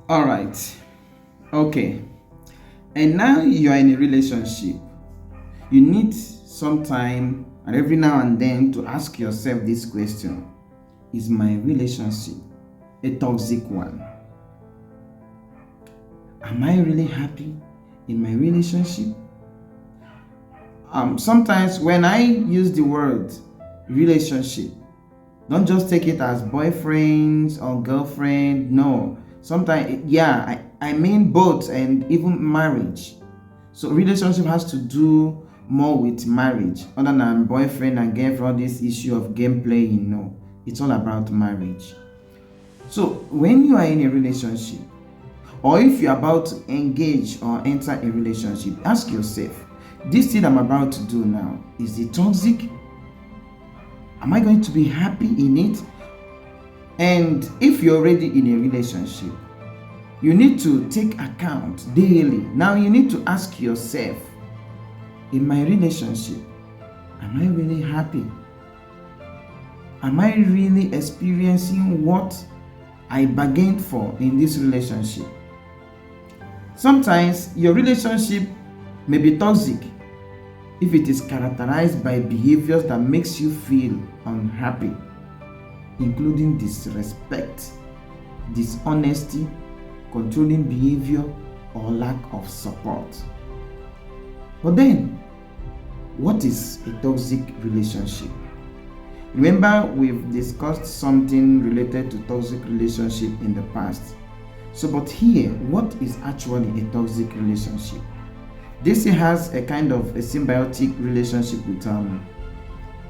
All right. Okay. And now you are in a relationship. You need some time and every now and then to ask yourself this question: is my relationship a toxic one? Am I really happy in my relationship? Sometimes when I use the word relationship, don't just take it as boyfriends or girlfriend. No. Sometimes, yeah, I mean both and even marriage. So relationship has to do more with marriage other than boyfriend and girlfriend, all this issue of game playing. No, it's all about marriage. So when you are in a relationship, or if you're about to engage or enter a relationship, ask yourself, this thing I'm about to do now, is it toxic? Am I going to be happy in it? And if you're already in a relationship, you need to take account daily. Now you need to ask yourself, in my relationship, am I really happy? Am I really experiencing what I bargained for in this relationship? Sometimes your relationship may be toxic if it is characterized by behaviors that makes you feel unhappy, including disrespect, dishonesty, controlling behavior, or lack of support. But then, what is a toxic relationship? Remember, we've discussed something related to toxic relationship in the past. So, but here, what is actually a toxic relationship? This has a kind of a symbiotic relationship with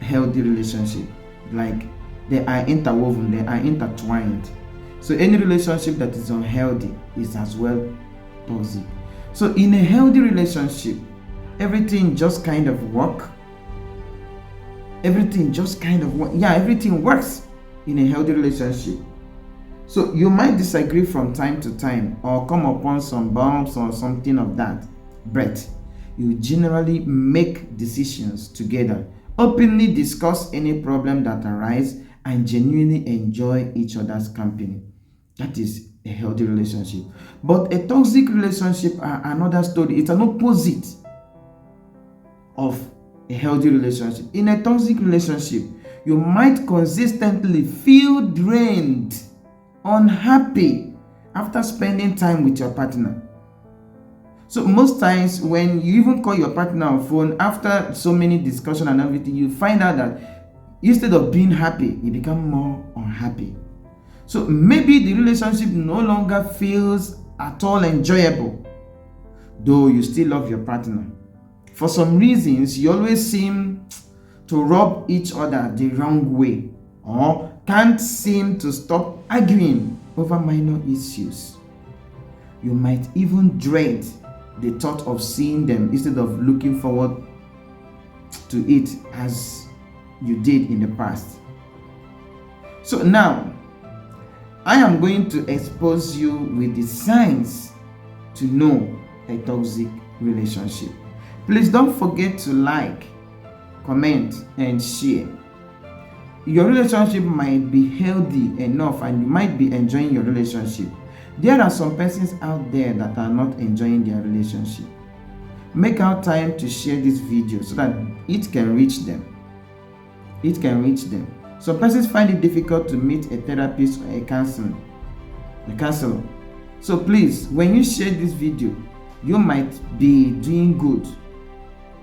healthy relationship. Like they are interwoven, they are intertwined. So any relationship that is unhealthy is as well toxic. So in a healthy relationship, everything just kind of work. Everything just kind of work. Yeah, everything works in a healthy relationship. So you might disagree from time to time or come upon some bumps or something of that, but you generally make decisions together, openly discuss any problem that arise, and genuinely enjoy each other's company. That is a healthy relationship. But a toxic relationship are another story. It's an opposite of a healthy relationship. In a toxic relationship, you might consistently feel drained, unhappy after spending time with your partner. So most times when you even call your partner on phone after so many discussion and everything, you find out that instead of being happy, you become more unhappy. So maybe the relationship no longer feels at all enjoyable, though you still love your partner. For some reasons, you always seem to rub each other the wrong way or can't seem to stop arguing over minor issues. You might even dread the thought of seeing them instead of looking forward to it as you did in the past. So now, I am going to expose you with the signs to know a toxic relationship. Please don't forget to like, comment, and share. Your relationship might be healthy enough and you might be enjoying your relationship. There are some persons out there that are not enjoying their relationship. Make out time to share this video so that it can reach them. It can reach them. Some persons find it difficult to meet a therapist or a counselor. So please, when you share this video, you might be doing good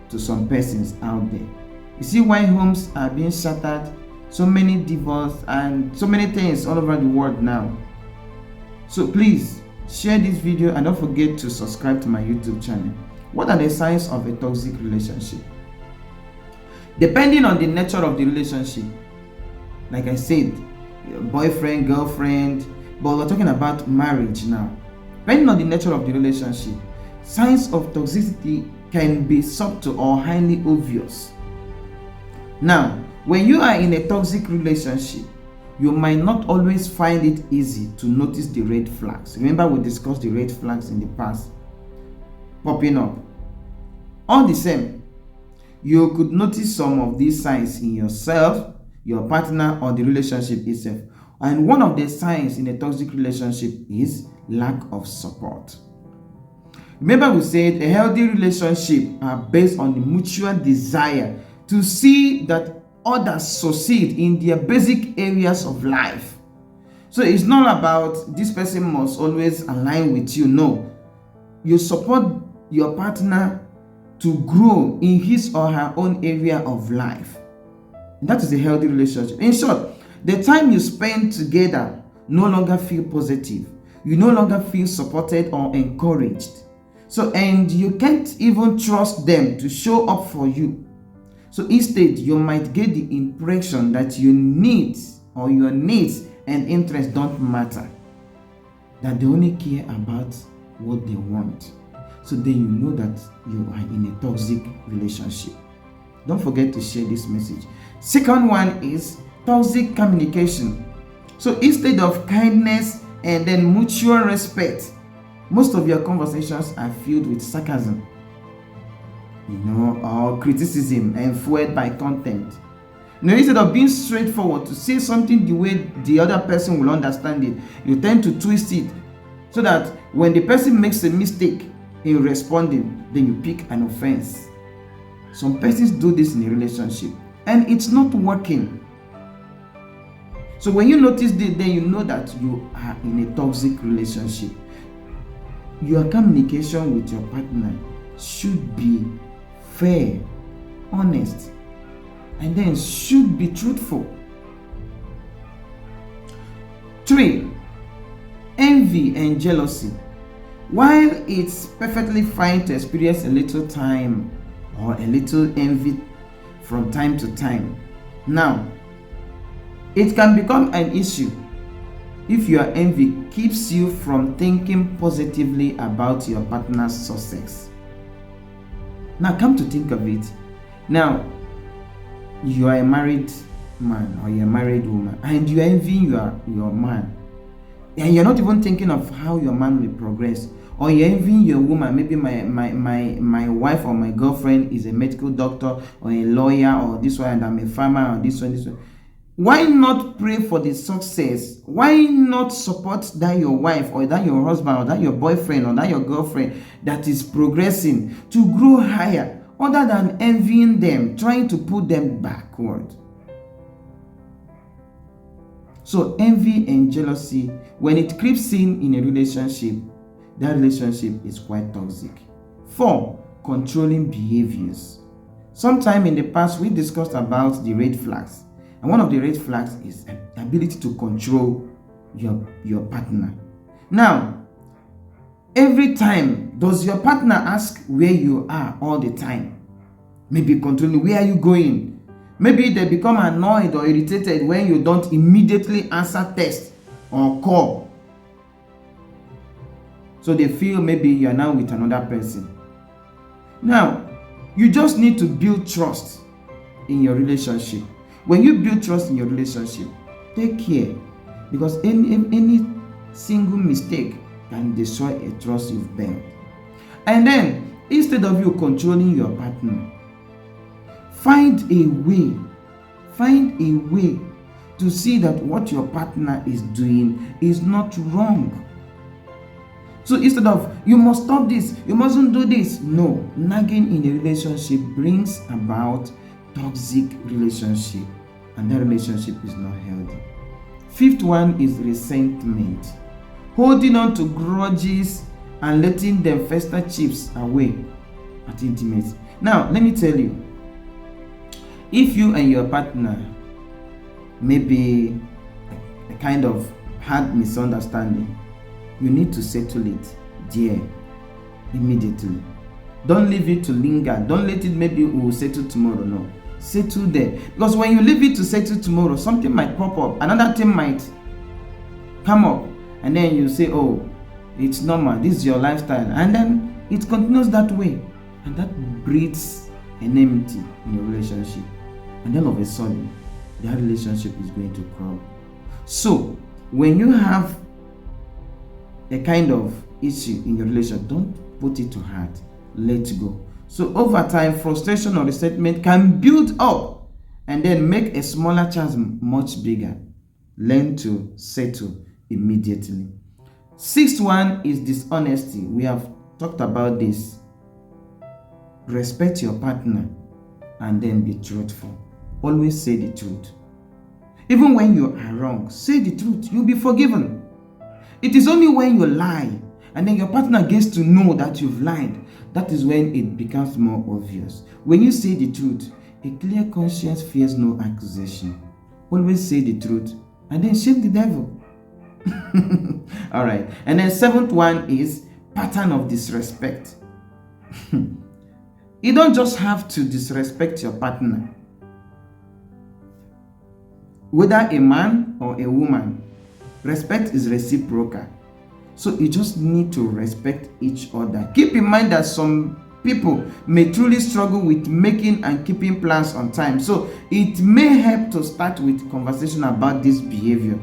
to some persons out there. You see why homes are being shattered, so many divorce and so many things all over the world now. So please share this video and don't forget to subscribe to my YouTube channel. What are the signs of a toxic relationship? Depending on the nature of the relationship, like I said, boyfriend, girlfriend, but we're talking about marriage now. Depending on the nature of the relationship, signs of toxicity can be subtle or highly obvious. Now, when you are in a toxic relationship, you might not always find it easy to notice the red flags. Remember, we discussed the red flags in the past popping up. All the same, you could notice some of these signs in yourself, your partner, or the relationship itself. And one of the signs in a toxic relationship is lack of support. Remember, we said a healthy relationship are based on the mutual desire to see that others succeed in their basic areas of life. So it's not about this person must always align with you. No, you support your partner to grow in his or her own area of life. That is a healthy relationship. In short, the time you spend together no longer feel positive. You no longer feel supported or encouraged. So, and you can't even trust them to show up for you. So instead, you might get the impression that your needs and interests don't matter. That they only care about what they want. So then you know that you are in a toxic relationship. Don't forget to share this message. Second one is toxic communication. So instead of kindness and then mutual respect, most of your conversations are filled with sarcasm, or criticism and fueled by contempt. Instead of being straightforward to say something the way the other person will understand it, you tend to twist it so that when the person makes a mistake in responding, then you pick an offense. Some persons do this in a relationship and it's not working. So when you notice this, then you know that you are in a toxic relationship. Your communication with your partner should be fair, honest, and then should be truthful. 3. Envy and jealousy. While it's perfectly fine to experience a little time or a little envy from time to time, now it can become an issue if your envy keeps you from thinking positively about your partner's success. Now, come to think of it, now you are a married man or you're a married woman and you envy your man, and you're not even thinking of how your man will progress, or you're envying your woman. Maybe my wife or my girlfriend is a medical doctor or a lawyer, or this one, and I'm a farmer, or this one. Why not pray for the success? Why not support that your wife or that your husband or that your boyfriend or that your girlfriend that is progressing to grow higher, other than envying them, trying to put them backward? So envy and jealousy, when it creeps in a relationship, that relationship is quite toxic. 4. Controlling behaviors. Sometime in the past, we discussed about the red flags. And one of the red flags is the ability to control your partner. Now, every time, does your partner ask where you are all the time? Maybe controlling, where are you going? Maybe they become annoyed or irritated when you don't immediately answer text or call. So they feel maybe you're now with another person. Now, you just need to build trust in your relationship. When you build trust in your relationship, take care, because any single mistake can destroy a trust you've built. And then, instead of you controlling your partner, find a way to see that what your partner is doing is not wrong. So instead of, you must stop this, you mustn't do this. No, nagging in a relationship brings about toxic relationship, and that relationship is not healthy. 5th one is resentment. Holding on to grudges and letting them fester chips away at intimacy. Now, let me tell you, if you and your partner maybe a kind of had misunderstanding, you need to settle it there immediately. Don't leave it to linger. Don't let it maybe we'll settle tomorrow. No, settle there, because when you leave it to settle tomorrow, something might pop up, another thing might come up, and then you say, oh, it's normal, this is your lifestyle, and then it continues that way, and that breeds enmity in your relationship, and then all of a sudden that relationship is going to crumble. So when you have a kind of issue in your relationship, don't put it to heart, let go. So over time, frustration or resentment can build up and then make a smaller chasm much bigger. Learn to settle immediately. Sixth one is dishonesty. We have talked about this. Respect your partner and then be truthful. Always say the truth. Even when you are wrong, say the truth. You'll be forgiven. It is only when you lie and then your partner gets to know that you've lied, that is when it becomes more obvious. When you say the truth, a clear conscience fears no accusation. Always say the truth and then shame the devil. All right. And then seventh one is pattern of disrespect. You don't just have to disrespect your partner. Whether a man or a woman, respect is reciprocal. So you just need to respect each other. Keep in mind that some people may truly struggle with making and keeping plans on time. So it may help to start with conversation about this behavior.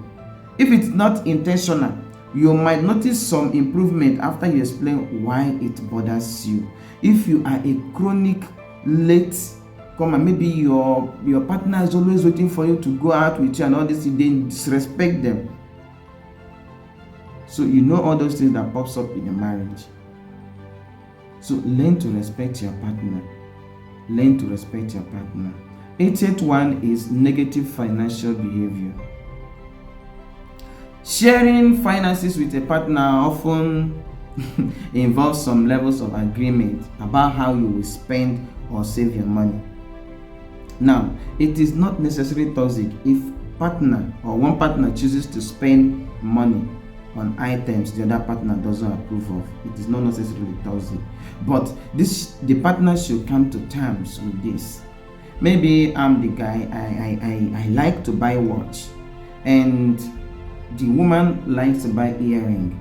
If it's not intentional, you might notice some improvement after you explain why it bothers you. If you are a chronic late comer, maybe your partner is always waiting for you to go out with you and all this, you then disrespect them. So you know all those things that pops up in a marriage. So learn to respect your partner. Learn to respect your partner. 88th one is negative financial behavior. Sharing finances with a partner often involves some levels of agreement about how you will spend or save your money. Now, it is not necessarily toxic if partner or one partner chooses to spend money on items the other partner doesn't approve of. It is not necessarily toxic, but the partner should come to terms with this. Maybe I'm the guy, I like to buy watch, and the woman likes to buy earring.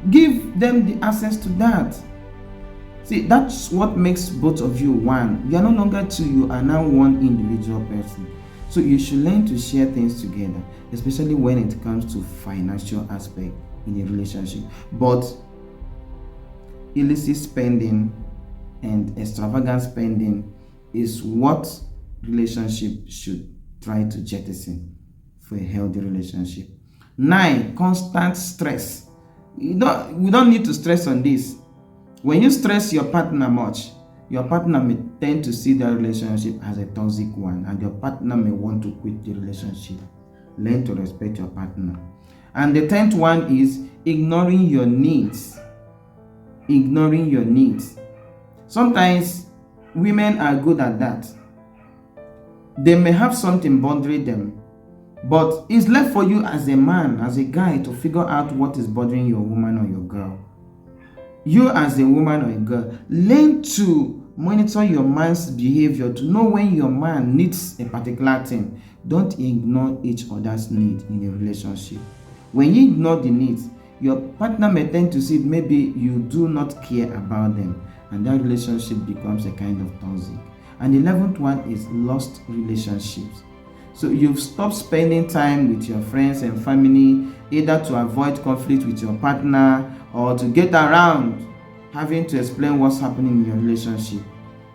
Give them the access to that. See, that's what makes both of you one. You are no longer two, you are now one individual person. So you should learn to share things together, especially when it comes to financial aspect in a relationship. But illicit spending and extravagant spending is what relationship should try to jettison for a healthy relationship. 9, constant stress. We don't need to stress on this. When you stress your partner much, your partner may tend to see that relationship as a toxic one, and your partner may want to quit the relationship. Learn to respect your partner. And the 10th one is ignoring your needs. Ignoring your needs. Sometimes women are good at that. They may have something bothering them, but it's left for you as a man, as a guy, to figure out what is bothering your woman or your girl. You as a woman or a girl, learn to monitor your man's behavior to know when your man needs a particular thing. Don't ignore each other's need in a relationship. When you ignore the needs, your partner may tend to see maybe you do not care about them, and that relationship becomes a kind of toxic. And the 11th one is lost relationships. So you've stopped spending time with your friends and family, either to avoid conflict with your partner or to get around having to explain what's happening in your relationship.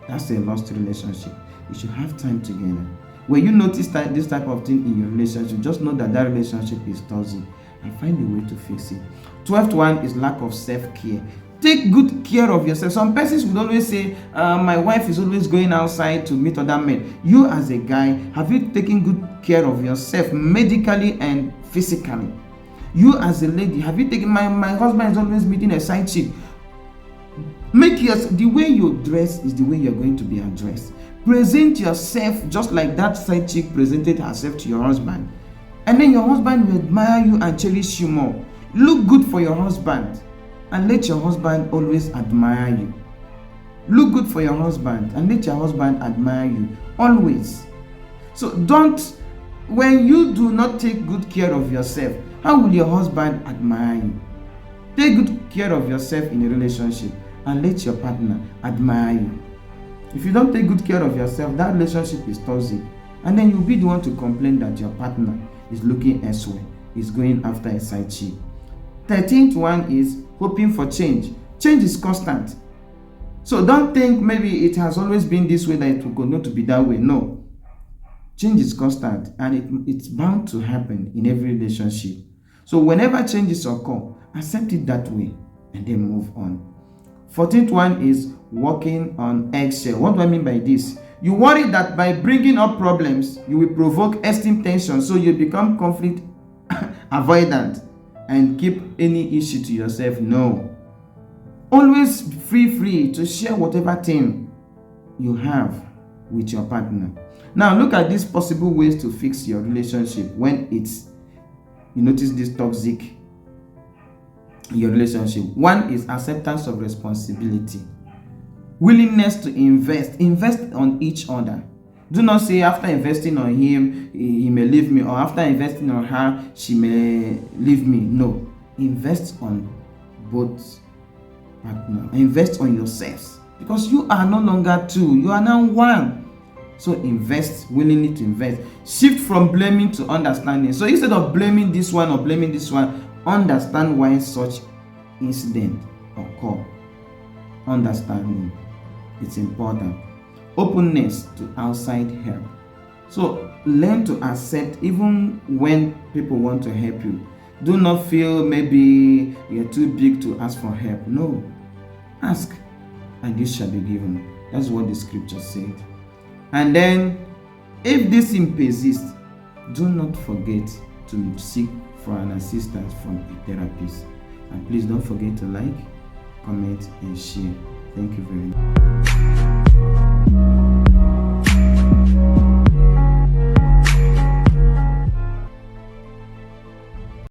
That's a lost relationship. You should have time together. When you notice this type of thing in your relationship, just know that that relationship is toxic and find a way to fix it. 12th one is lack of self-care. Take good care of yourself. Some persons would always say, my wife is always going outside to meet other men. You as a guy, have you taken good care of yourself medically and physically? You as a lady, have you taken, my husband is always meeting a side chick. The way you dress is the way you're going to be addressed. Present yourself just like that side chick presented herself to your husband. And then your husband will admire you and cherish you more. Look good for your husband. And let your husband always admire you. Look good for your husband and let your husband admire you always. So when you do not take good care of yourself, how will your husband admire you? Take good care of yourself in a relationship and let your partner admire you. If you don't take good care of yourself, that relationship is toxic. And then you'll be the one to complain that your partner is looking elsewhere, is going after a side chick. 13th one is hoping for change. Change is constant. So don't think maybe it has always been this way that it will continue to be that way. No. Change is constant, and it's bound to happen in every relationship. So whenever changes occur, accept it that way and then move on. 14th one is walking on eggshell. What do I mean by this? You worry that by bringing up problems, you will provoke extreme tension, so you become conflict avoidant and keep any issue to yourself. No. Always free to share whatever thing you have with your partner. Now look at these possible ways to fix your relationship when you notice this toxic in your relationship. One is acceptance of responsibility. Willingness to invest on each other. Do not say after investing on him, he may leave me, or after investing on her, she may leave me. No. Invest on both partners. Invest on yourselves. Because you are no longer two, you are now one. So invest, willingly to invest. Shift from blaming to understanding. So instead of blaming this one or blaming this one, understand why such incident occur. Understanding, it's important. Openness to outside help. So learn to accept even when people want to help you. Do not feel maybe you're too big to ask for help. No. Ask, and you shall be given. That's what the scripture said. And then, if this thing persists, do not forget to seek for an assistance from a therapist. And please don't forget to like, comment, and share. Thank you very much.